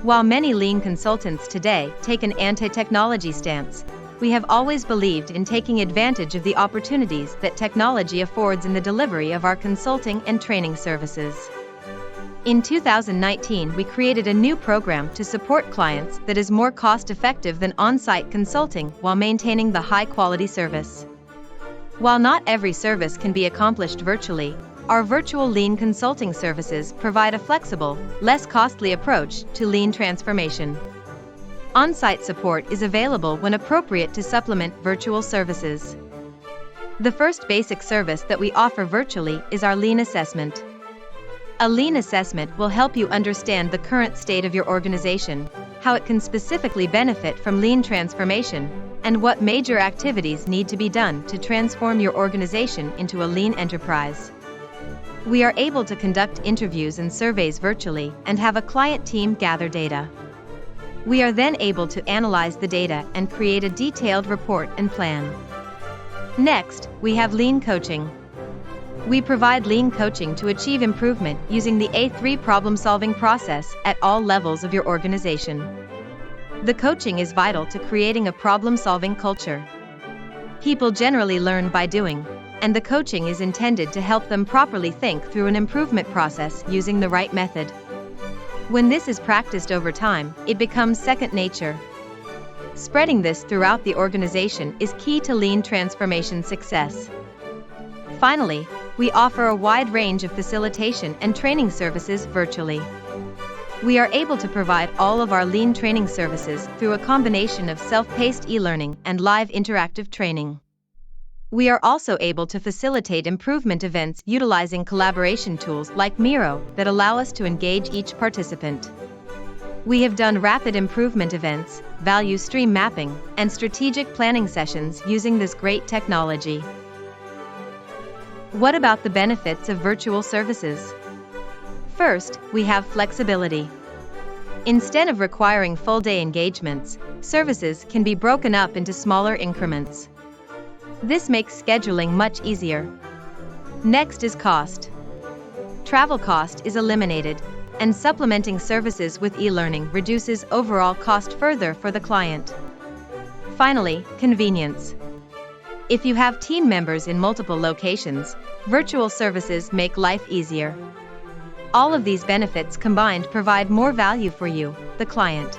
While many lean consultants today take an anti-technology stance, we have always believed in taking advantage of the opportunities that technology affords in the delivery of our consulting and training services. In 2019, we created a new program to support clients that is more cost-effective than on-site consulting while maintaining the high-quality service. While not every service can be accomplished virtually, our virtual lean consulting services provide a flexible, less costly approach to lean transformation. On-site support is available when appropriate to supplement virtual services. The first basic service that we offer virtually is our lean assessment. A lean assessment will help you understand the current state of your organization, how it can specifically benefit from lean transformation, and what major activities need to be done to transform your organization into a lean enterprise. We are able to conduct interviews and surveys virtually and have a client team gather data. We are then able to analyze the data and create a detailed report and plan. Next, we have lean coaching. We provide lean coaching to achieve improvement using the A3 problem-solving process at all levels of your organization. The coaching is vital to creating a problem-solving culture. People generally learn by doing, and the coaching is intended to help them properly think through an improvement process using the right method. When this is practiced over time, it becomes second nature. Spreading this throughout the organization is key to lean transformation success. Finally, we offer a wide range of facilitation and training services virtually. We are able to provide all of our lean training services through a combination of self-paced e-learning and live interactive training. We are also able to facilitate improvement events utilizing collaboration tools like Miro that allow us to engage each participant. We have done rapid improvement events, value stream mapping, and strategic planning sessions using this great technology. What about the benefits of virtual services? First, we have flexibility. Instead of requiring full-day engagements, services can be broken up into smaller increments. This makes scheduling much easier. Next is cost. Travel cost is eliminated, and supplementing services with e-learning reduces overall cost further for the client. Finally, convenience. If you have team members in multiple locations, virtual services make life easier. All of these benefits combined provide more value for you, the client.